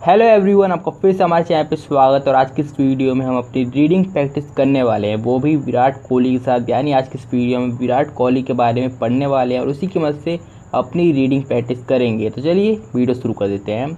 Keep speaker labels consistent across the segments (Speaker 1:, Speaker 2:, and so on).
Speaker 1: Hello everyone, आपका फिर से हमारे चैनल पे स्वागत। और आज की इस वीडियो में हम अपनी रीडिंग प्रैक्टिस करने वाले हैं, वो भी विराट कोहली के साथ। यानी आज की इस वीडियो में विराट कोहली के बारे में पढ़ने वाले हैं और उसी की मदद से अपनी रीडिंग प्रैक्टिस करेंगे। तो चलिए वीडियो शुरू कर देते हैं।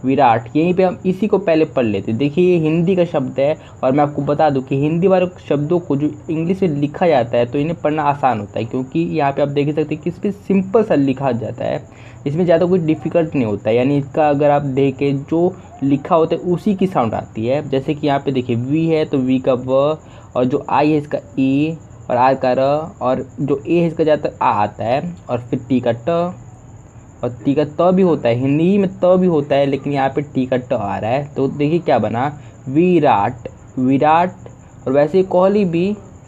Speaker 1: विराट, यहीं पे हम इसी को पहले पढ़ लेते हैं। देखिए ये हिंदी का शब्द है और मैं आपको बता दूं कि हिंदी वाले शब्दों को जो इंग्लिश में लिखा जाता है तो इन्हें पढ़ना आसान होता है, क्योंकि यहाँ पे आप देख सकते हैं कि इस पर सिंपल सा लिखा जाता है। इसमें ज़्यादा कोई डिफ़िकल्ट नहीं होता है। यानी इसका अगर आप देखें जो लिखा होता है उसी की साउंड आती है। जैसे कि यहाँ पे देखिए वी है तो वी का व, और जो आई है इसका ई, और आर का र, और जो ए है इसका ज़्यादातर आ आता है, और फिर टी का ट, और टी का त भी होता है। हिंदी में त भी होता है लेकिन यहाँ पे टी का ट आ रहा है। तो देखिए क्या बना, विराट, विराट। और वैसे ही कोहली भी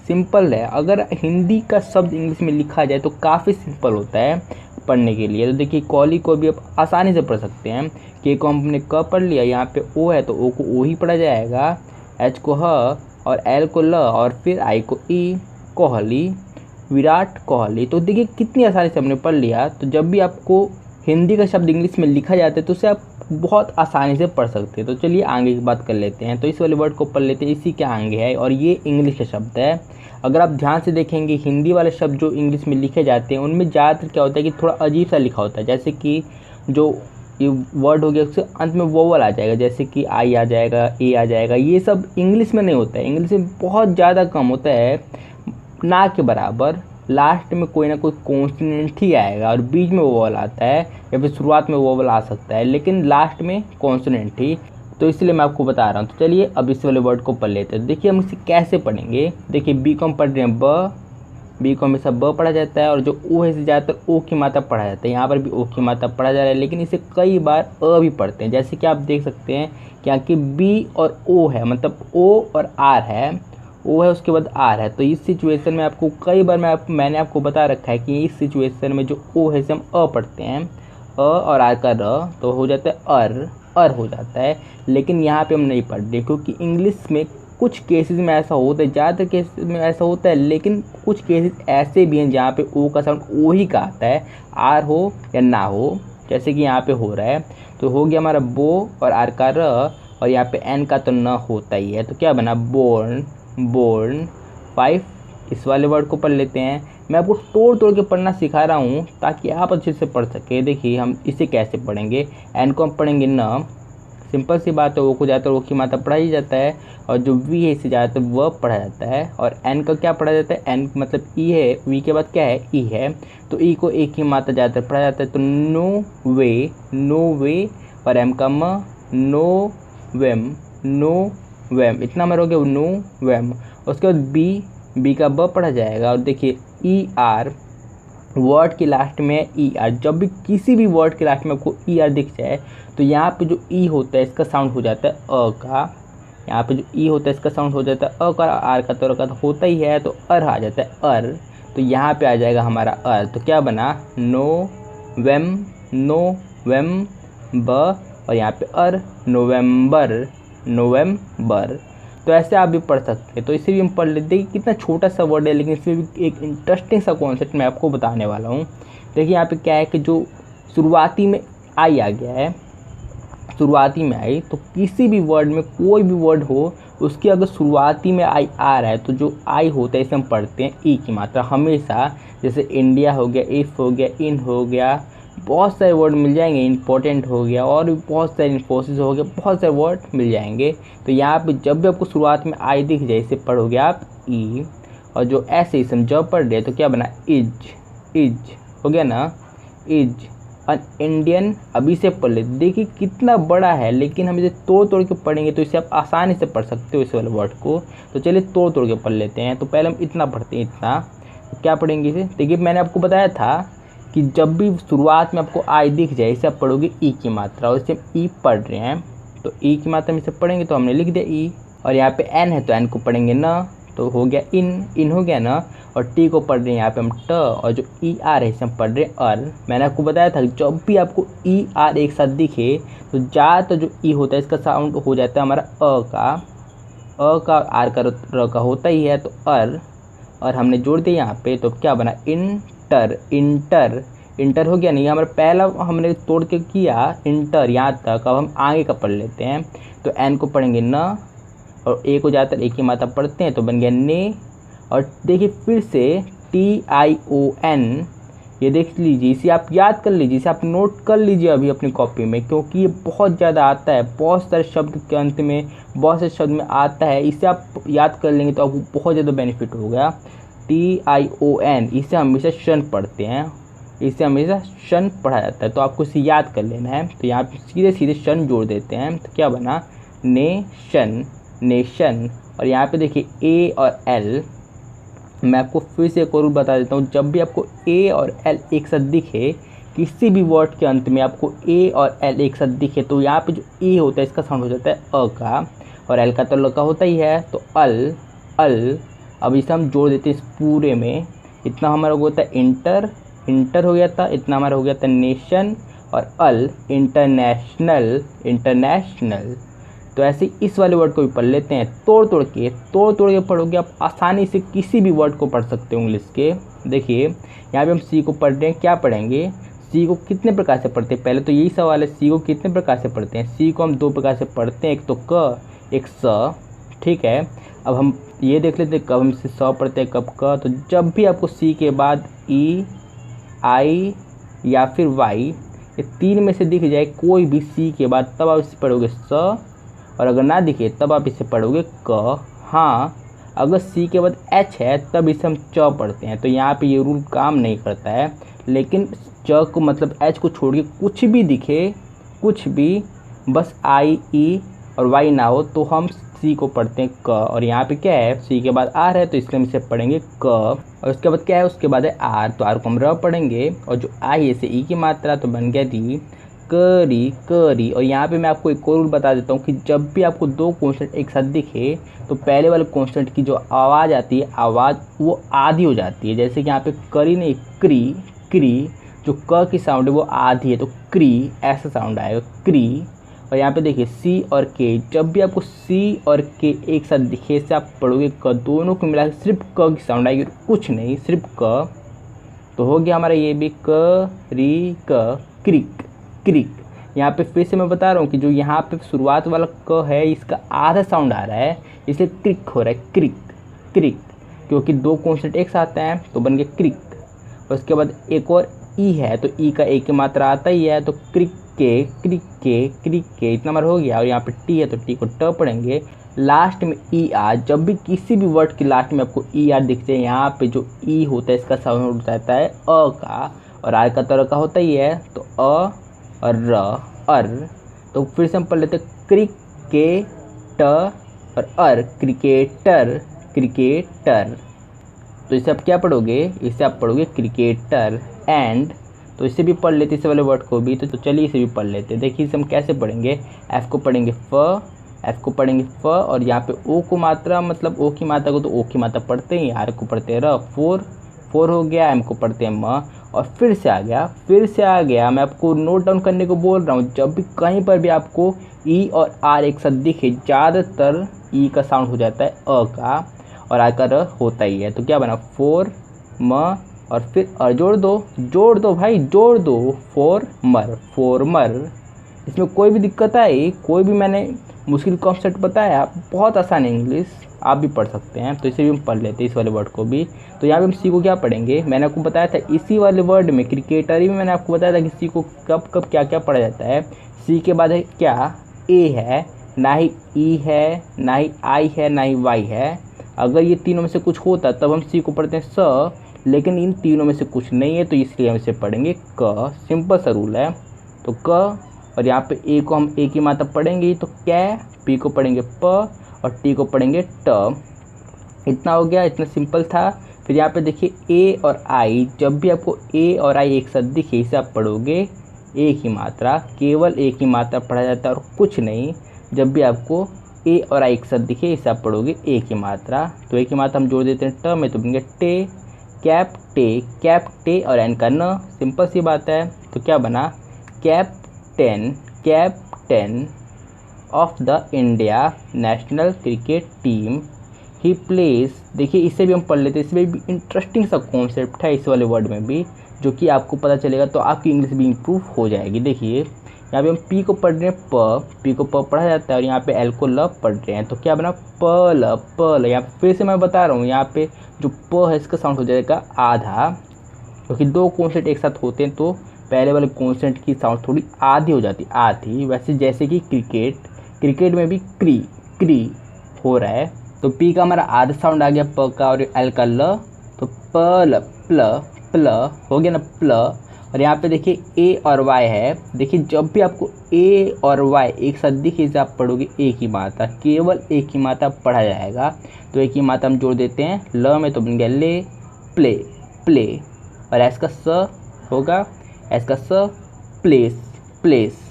Speaker 1: सिंपल है। अगर हिंदी का शब्द इंग्लिश में लिखा जाए तो काफ़ी सिंपल होता है पढ़ने के लिए। तो देखिए कोहली को भी आप आसानी से पढ़ सकते हैं। के को हमने क पढ़ लिया, यहाँ पे ओ है तो ओ को ओ ही पढ़ा जाएगा, एच को ह, और एल को ल, और फिर आई को ई, कोहली, विराट कोहली। तो देखिए कितनी आसानी से हमने पढ़ लिया। तो जब भी आपको हिंदी का शब्द इंग्लिश में लिखा जाता है तो उसे आप बहुत आसानी से पढ़ सकते हैं। तो चलिए आगे की बात कर लेते हैं। तो इस वाले वर्ड को पढ़ लेते हैं, इसी के आगे है, और ये इंग्लिश का शब्द है। अगर आप ध्यान से देखेंगे हिंदी वाले शब्द जो इंग्लिश में लिखे जाते हैं उनमें ज़्यादातर क्या होता है कि थोड़ा अजीब सा लिखा होता है। जैसे कि जो ये वर्ड हो गया उसके अंत में वोवल आ जाएगा, जैसे कि आई आ जाएगा, ए आ जाएगा। ये सब इंग्लिश में नहीं होता है, इंग्लिश में बहुत ज़्यादा कम होता है, ना के बराबर। लास्ट में कोई ना कोई कॉन्सोनेंट ही आएगा और बीच में वोवल आता है, या फिर शुरुआत में वोवल आ सकता है लेकिन लास्ट में कॉन्सोनेंट ही। तो इसलिए मैं आपको बता रहा हूँ। तो चलिए अब इस वाले वर्ड को पढ़ लेते हैं। देखिए हम इसे कैसे पढ़ेंगे। देखिए बी को हम पढ़ रहे हैं ब, बी को हमेशा ब पढ़ा जाता है, और जो ओ है इसे ज़्यादातर ओ की मात्रा पढ़ा जाता है। यहाँ पर भी ओ की मात्रा पढ़ा जा रहा है लेकिन इसे कई बार अ भी पढ़ते हैं। जैसे कि आप देख सकते हैं कि यहाँ की बी और ओ है, मतलब ओ और आर है, ओ है उसके बाद आर है। तो इस सिचुएशन में आपको कई बार मैंने आपको बता रखा है कि इस सिचुएशन में जो ओ है इसे हम अ पढ़ते हैं, अ और आर का र, तो हो जाता है अर हो जाता है। लेकिन यहाँ पे हम नहीं पढ़ रहे क्योंकि इंग्लिश में कुछ केसेस में ऐसा होता है, ज़्यादातर केसेस में ऐसा होता है, लेकिन कुछ केसेस ऐसे भी हैं जहाँ पे ओ का साउंड ओ ही का आता है, आर हो या ना हो, जैसे कि यहाँ पे हो रहा है। तो हो गया हमारा बो और आर का र, और यहाँ पे एन का तो न होता ही है। तो क्या बना, बोर्न, बोर्न। 5 इस वाले वर्ड को पढ़ लेते हैं। मैं आपको तोड़ तोड़ के पढ़ना सिखा रहा हूँ ताकि आप अच्छे से पढ़ सके। देखिए हम इसे कैसे पढ़ेंगे। एन को हम पढ़ेंगे न, सिंपल सी बात है, ओ को ज़्यादातर ओ की मात्रा पढ़ा ही जाता है, और जो वी है इसे ज़्यादातर व पढ़ा जाता है। और एन का क्या पढ़ा जाता है, एन मतलब ई है, वी के बाद क्या है, ई है, तो ई को एक ही मात्रा ज़्यादातर पढ़ा जाता है। तो नो वे, नो वे, और एम का म, नो वेम, नो वेम। इतना हमारा हो गया नो वेम। उसके बाद बी, बी का ब पढ़ा जाएगा। और देखिए ई आर, वर्ड के लास्ट में ई आर। जब भी किसी भी वर्ड के लास्ट में आपको ई आर दिख जाए तो यहाँ पे जो ई होता है इसका साउंड हो जाता है अ का। यहाँ पे जो ई होता है इसका साउंड हो जाता है अ का, आर का तो होता ही है, तो अर आ जाता है अर। तो यहाँ पे आ जाएगा हमारा अर। तो क्या बना, नो वेम, नो वेम ब, और यहाँ पे अर, नवंबर, नवंबर। तो ऐसे आप भी पढ़ सकते हैं। तो इसे भी हम पढ़ लेते हैं। कितना छोटा सा वर्ड है लेकिन इसमें भी एक इंटरेस्टिंग सा कॉन्सेप्ट मैं आपको बताने वाला हूँ। देखिए यहाँ पे क्या है कि जो शुरुआती में आई आ गया है, शुरुआती में आई, तो किसी भी वर्ड में कोई भी वर्ड हो उसकी अगर शुरुआती में आई आ रहा है तो जो आई होता है इसे हम पढ़ते हैं ई की मात्रा हमेशा। जैसे इंडिया हो गया, इफ़ हो गया, इन हो गया, बहुत सारे वर्ड मिल जाएंगे, इम्पोर्टेंट हो गया, और भी बहुत सारे, इन्फोसिस हो गया, बहुत सारे वर्ड मिल जाएंगे। तो यहाँ पे जब भी आपको शुरुआत में आई दिख जाए इसे पढ़ोगे आप ई, और जो ऐसे इसे हम जब पढ़ रहे तो क्या बना, इज, इज हो गया ना, इज अन इंडियन। अभी से पढ़ लेते। देखिए कितना बड़ा है लेकिन हम इसे तोड़ तोड़ के पढ़ेंगे तो इसे आप आसानी से पढ़ सकते हो इस वाले वर्ड को। तो चलिए तोड़ तोड़ के पढ़ लेते हैं। तो पहले हम इतना पढ़ते हैं, इतना। तो क्या पढ़ेंगे इसे, देखिए मैंने आपको बताया था कि जब भी शुरुआत में आपको आई दिख जाए इसे आप पढ़ोगे ई की मात्रा, और इसे हम ई पढ़ रहे हैं तो ई की मात्रा में इसे पढ़ेंगे तो हमने लिख दिया ई। और यहाँ पे एन है तो एन को पढ़ेंगे न, तो हो गया इन, इन हो गया ना। और टी को पढ़ रहे हैं यहाँ पे हम ट, और जो ई आर है इसे हम पढ़ रहे हैं अर। मैंने आपको बताया था कि जब भी आपको ई आर एक साथ दिखे तो ज़्यादातर जो ई होता है इसका साउंड हो जाता है हमारा अ का, अ का, आर का, र का होता ही है, तो अर, और हमने जोड़ दिया यहाँ पे। तो क्या बना, इंटर, इंटर, इंटर हो गया नहीं, हमारा पहला हमने तोड़ के किया इंटर यहाँ तक। अब हम आगे का पढ़ लेते हैं। तो एन को पढ़ेंगे न, और ए को ज़्यादातर एक ही मात्रा पढ़ते हैं तो बन गया ने। और देखिए फिर से TION, ये देख लीजिए, इसे आप याद कर लीजिए, इसे आप नोट कर लीजिए अभी अपनी कॉपी में, क्योंकि ये बहुत ज़्यादा आता है, बहुत सारे शब्द के अंत में, बहुत सारे शब्द में आता है। इसे आप याद कर लेंगे तो आपको बहुत ज़्यादा बेनिफिट होगा। TION, इसे हमेशा शन पढ़ते हैं, इसे हमेशा शन पढ़ा जाता है, तो आपको इसे याद कर लेना है। तो यहाँ पे सीधे सीधे शन जोड़ देते हैं, तो क्या बना नेशन, नेशन। और यहाँ पे देखिए ए और एल, मैं आपको फिर से एक और बता देता हूँ, जब भी आपको ए और एल एक साथ दिखे, किसी भी वर्ड के अंत में आपको ए और एल एक साथ दिखे, तो यहाँ पे जो ए होता है इसका साउंड हो जाता है अ का, और एल का तो ल का होता ही है, तो अल, अल। अब इसे हम जोड़ देते हैं इस पूरे में। इतना हमारा होता है इंटर, इंटर हो गया था, इतना हमारा हो गया था नेशन, और अल इंटरनेशनल, इंटरनेशनल। तो ऐसे इस वाले वर्ड को भी पढ़ लेते हैं, तोड़ तोड़ के पढ़ोगे आप आसानी से किसी भी वर्ड को पढ़ सकते हो इंग्लिश के। देखिए यहाँ पे हम सी को पढ़ रहे हैं, क्या पढ़ेंगे, सी को कितने प्रकार से पढ़ते हैं, पहले तो यही सवाल है, सी को कितने प्रकार से पढ़ते हैं। सी को हम दो प्रकार से पढ़ते हैं, एक तो क, एक स, ठीक है। अब हम ये देख लेते हैं कब हम इसे स पढ़ते हैं, कब क। तो जब भी आपको सी के बाद ई, आई या फिर वाई, ये तीन में से दिख जाए कोई भी सी के बाद, तब आप इसे पढ़ोगे स, और अगर ना दिखे तब आप इसे पढ़ोगे क। हाँ, अगर सी के बाद एच है तब इसे हम च पढ़ते हैं। तो यहाँ पे ये रूल काम नहीं करता है, लेकिन च को मतलब एच को छोड़ के कुछ भी दिखे, कुछ भी, बस आई, ई और वाई ना हो, तो हम सी को पढ़ते हैं क। और यहाँ पे क्या है, सी के बाद आर है तो इसलिए हम इसे पढ़ेंगे क। और उसके बाद क्या है, उसके बाद है आर, तो आर को हम र पढ़ेंगे, और जो आई है से ई की मात्रा, तो बन गया री, करी, करी। और यहाँ पे मैं आपको एक और रूल बता देता हूँ कि जब भी आपको दो कॉन्स्टेंट एक साथ दिखे, तो पहले वाले कॉन्स्टेंट की जो आवाज़ आती है, आवाज़ वो आधी हो जाती है। जैसे कि यहाँ पे करी नहीं, क्री, क्री, जो क की साउंड है वो आधी है, तो क्री ऐसा साउंड आएगा, क्री। और यहाँ पे देखिए सी और के, जब भी आपको सी और के एक साथ दिखे, से आप पढ़ोगे क, दोनों को मिला सिर्फ क की साउंड आएगी, कुछ नहीं, सिर्फ क। तो हो गया हमारा ये भी क, री, क, क्रिक, क्रिक। यहाँ पे फिर से मैं बता रहा हूँ कि जो यहाँ पे शुरुआत वाला क है, इसका आधा साउंड आ रहा है, इसलिए क्रिक हो रहा है, क्रिक, क्रिक, क्योंकि दो कॉन्स्टेंट एक साथ हैं तो बन गया क्रिक। और उसके बाद एक और ई है, तो ई का एक की मात्रा आता ही है, तो क्रिक के, क्रिक के, क्रिक के, इतना हमारा हो गया। और यहाँ पे टी है तो टी को ट पढ़ेंगे, लास्ट में ई आर। जब भी किसी भी वर्ड के लास्ट में आपको ई आर दिख जाए, यहाँ पे जो ई होता है इसका साउंड हो जाता है अ का, और आर का तो का होता ही है, तो अ और र, अर। तो फिर से हम पढ़ लेते क्रिकेट और अर, क्रिकेटर, क्रिकेटर। तो इसे आप क्या पढ़ोगे, इसे आप पढ़ोगे क्रिकेटर। एंड, तो इसे भी पढ़ लेते इसे वाले वर्ड को भी। तो चलिए इसे भी पढ़ लेते। देखिए इसे हम कैसे पढ़ेंगे, एफ को पढ़ेंगे फ, एफ को पढ़ेंगे फ, और यहाँ पे ओ को मात्रा, मतलब ओ की मात्रा को तो ओ की मात्रा पढ़ते हैं, आर को पढ़ते हैं र, फोर, फोर हो गया, एम को पढ़ते हैं म, और फिर से आ गया, फिर से आ गया। मैं आपको नोट डाउन करने को बोल रहा हूँ, जब भी कहीं पर भी आपको ई और आर एक साथ दिखे, ज़्यादातर ई का साउंड हो जाता है अ का, और आर का र होता ही है। तो क्या बना, फोर म, और फिर अ जोड़ दो भाई, जोड़ दो, फोर मर, फोर मर। इसमें कोई भी दिक्कत आई, कोई भी मैंने मुश्किल कॉन्सेप्ट बताया, बहुत आसान है इंग्लिश, आप भी पढ़ सकते हैं। तो इसे भी हम पढ़ लेते हैं, इस वाले वर्ड को भी। तो यहाँ पे हम सी को क्या पढ़ेंगे, मैंने आपको बताया था इसी वाले वर्ड में, क्रिकेटरी में मैंने आपको बताया था कि सी को कब कब क्या क्या पढ़ा जाता है। सी के बाद है क्या, ए है, ना ही ई है, ना ही आई है, ना ही वाई है। अगर ये तीनों में से कुछ होता तब हम सी को पढ़ते हैं स, लेकिन इन तीनों में से कुछ नहीं है, तो इसलिए हम इसे पढ़ेंगे क। सिंपल सा रूल है। तो क, और यहाँ पे ए को हम ए की मात्रा पढ़ेंगे तो कै, पी को पढ़ेंगे प, और टी को पढ़ेंगे ट। इतना हो गया, इतना सिंपल था। फिर यहाँ पे देखिए ए और आई, जब भी आपको ए और आई एक साथ दिखे, इसे आप पढ़ोगे ए की मात्रा, केवल ए की मात्रा पढ़ा जाता है और कुछ नहीं। जब भी आपको ए और आई एक साथ दिखे, इसे आप पढ़ोगे ए की मात्रा। तो ए की मात्रा हम जोड़ देते हैं ट में, तो बन गया टे, कैप टे, कैप टे, और एन का न। सिंपल सी बात है। तो क्या बना, captain, captain of the India national cricket team, he place. देखिए इसे भी हम पढ़ लेते हैं, इसमें भी इंटरेस्टिंग सा कॉन्सेप्ट है इस वाले वर्ड में भी। जो कि आपको पता चलेगा तो आपकी इंग्लिश भी इम्प्रूव हो जाएगी। देखिए यहाँ पे हम पी को पढ़ रहे हैं, पी को प पढ़ा जाता है, और यहाँ पे एल को ल पढ़ रहे हैं, तो क्या बना प ल प ल। यहाँ पे फिर से मैं बता रहा हूँ, यहाँ पे जो प है इसका साउंड हो जाएगा आधा, क्योंकि दो कॉन्सेंट एक साथ होते हैं तो पहले वाले कॉन्सेंट की साउंड थोड़ी आधी हो जाती है, आधी। वैसे जैसे कि क्रिकेट में भी क्री क्री हो रहा है, तो पी का हमारा आधा साउंड आ गया प का, और एल का ल, तो प ल प्ल प्ल हो गया ना प्ल। और यहाँ पे देखिए ए और वाई है, देखिए जब भी आपको ए और वाई एक साथ दिखे इसे आप पढ़ोगे एक ही मात्रा, केवल एक ही मात्रा पढ़ा जाएगा। तो एक ही मात्रा हम जोड़ देते हैं ल में, तो बन गया ले प्ले प्ले। और एस का स होगा, एस का स प्लेस प्लेस।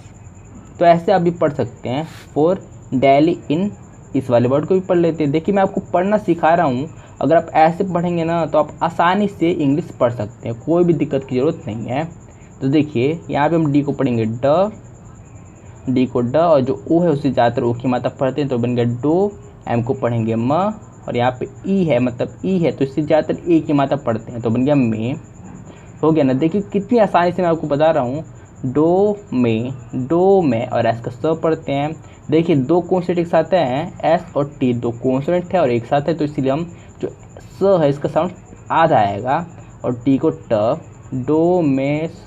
Speaker 1: तो ऐसे आप भी पढ़ सकते हैं। फॉर डेली इन, इस वाले वर्ड को भी पढ़ लेते हैं। देखिए मैं आपको पढ़ना सिखा रहा हूँ, अगर आप ऐसे पढ़ेंगे ना तो आप आसानी से इंग्लिश पढ़ सकते हैं, कोई भी दिक्कत की ज़रूरत नहीं है। तो देखिए यहाँ पे हम डी को पढ़ेंगे डी को ड, और जो ओ है उससे ज़्यादातर ओ की मात्रा पढ़ते हैं तो बन गया डो। एम को पढ़ेंगे म, और यहाँ पे ई है, मतलब ई है तो इससे ज़्यादातर ए की मात्रा पढ़ते हैं तो बन गया मे। हो गया ना। देखिए कितनी आसानी से मैं आपको बता रहा हूँ, डो में और एस का स पढ़ते हैं। देखिए दो कॉन्सेंट एक साथ हैं, एस और टी दो कॉन्सेंट है और एक साथ है, तो इसीलिए हम जो स है इसका साउंड आधा आएगा, और टी को ट, डो में स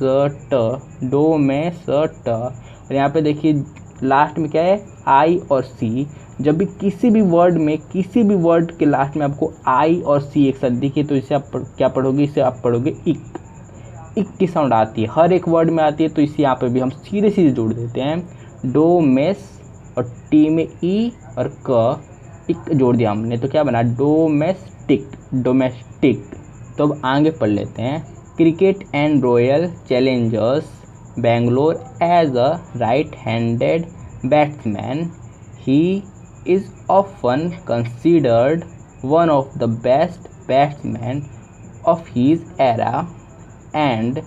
Speaker 1: ट, डो में स ट। और यहाँ पे देखिए लास्ट में क्या है आई और सी। जब भी किसी भी वर्ड के लास्ट में आपको आई और सी एक साथ दिखे तो इसे आप क्या पढ़ोगे, इसे आप पढ़ोगे इक की साउंड आती है, हर एक वर्ड में आती है, तो इसे यहाँ पे भी हम सीधे जोड़ देते हैं। डो मेस और टी में ई और क, इक जोड़ दिया हमने, तो क्या बना डोमेस्टिक। तो अब आगे पढ़ लेते हैं। Cricket and Royal Challengers Bangalore as a right handed batsman, he is often considered one of the best batsman of his era and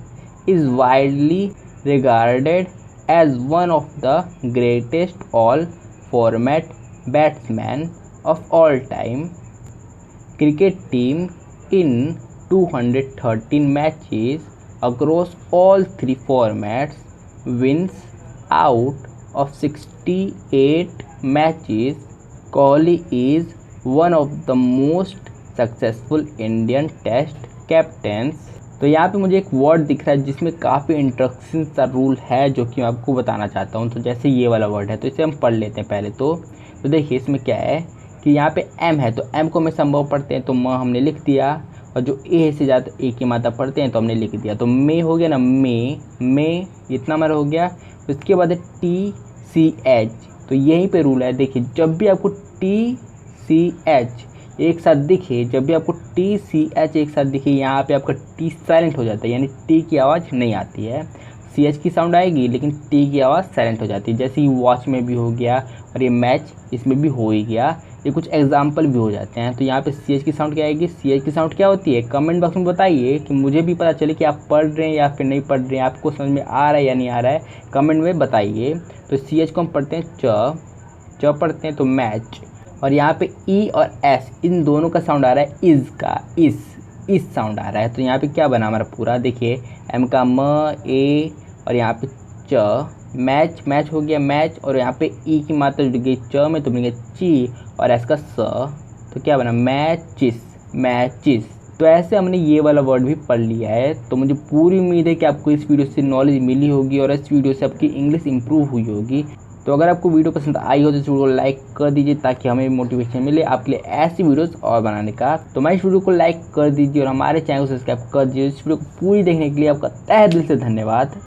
Speaker 1: is widely regarded as one of the greatest all-format batsmen of all time. Cricket team in 213 matches across all three formats wins out of 68 matches. Kohli is one of the most successful Indian Test captains. तो यहाँ पे मुझे एक word दिख रहा है जिसमें काफ़ी इंटरेस्टिंग सा रूल है जो कि मैं आपको बताना चाहता हूँ। तो जैसे ये वाला वर्ड है तो इसे हम पढ़ लेते हैं पहले। तो देखिए इसमें क्या है कि यहाँ पे एम है, तो एम को हमें संभव पढ़ते हैं तो म हमने लिख दिया, और जो ए से ज़्यादा ए की मात्रा पढ़ते हैं तो हमने लिख दिया। तो मे हो गया ना, मे इतना हमारा हो गया। उसके बाद है टी सी एच, तो यहीं पे रूल है। देखिए जब भी आपको टी सी एच एक साथ दिखे, जब भी आपको टी सी एच एक साथ दिखे, यहाँ पे आपका टी साइलेंट हो जाता है, यानी टी की आवाज़ नहीं आती है। सी एच की साउंड आएगी लेकिन टी की आवाज़ साइलेंट हो जाती है। जैसे ही वॉच में भी हो गया और ये मैच इसमें भी हो ही गया, ये कुछ एग्जाम्पल भी हो जाते हैं। तो यहाँ पे सी एच की साउंड क्या आएगी, सी एच की साउंड क्या होती है, कमेंट बॉक्स में बताइए कि मुझे भी पता चले कि आप पढ़ रहे हैं या फिर नहीं पढ़ रहे हैं, आपको समझ में आ रहा है या नहीं आ रहा है, कमेंट में बताइए। तो सी एच को हम पढ़ते हैं च पढ़ते हैं तो मैच, और यहाँ पे ई और एस इन दोनों का साउंड आ रहा है इज का, इस साउंड आ रहा है। तो यहाँ पे क्या बना हमारा पूरा, देखिए एम का म ए और यहाँ पे च, मैच हो गया मैच, और यहाँ पे ई की मात्रा जुड़ गई च में तो बन गया ची, और एस का स, तो क्या बना मैचिस। तो ऐसे हमने ये वाला वर्ड भी पढ़ लिया है। तो मुझे पूरी उम्मीद है कि आपको इस वीडियो से नॉलेज मिली होगी और इस वीडियो से आपकी इंग्लिश इंप्रूव हुई होगी। तो अगर आपको वीडियो पसंद आई हो तो इस वीडियो को लाइक कर दीजिए ताकि हमें मोटिवेशन मिले आपके लिए ऐसी वीडियोस और बनाने का। तो मैं इस वीडियो को लाइक कर दीजिए और हमारे चैनल को सब्सक्राइब कर दीजिए। इस वीडियो को पूरी देखने के लिए आपका तहे दिल से धन्यवाद।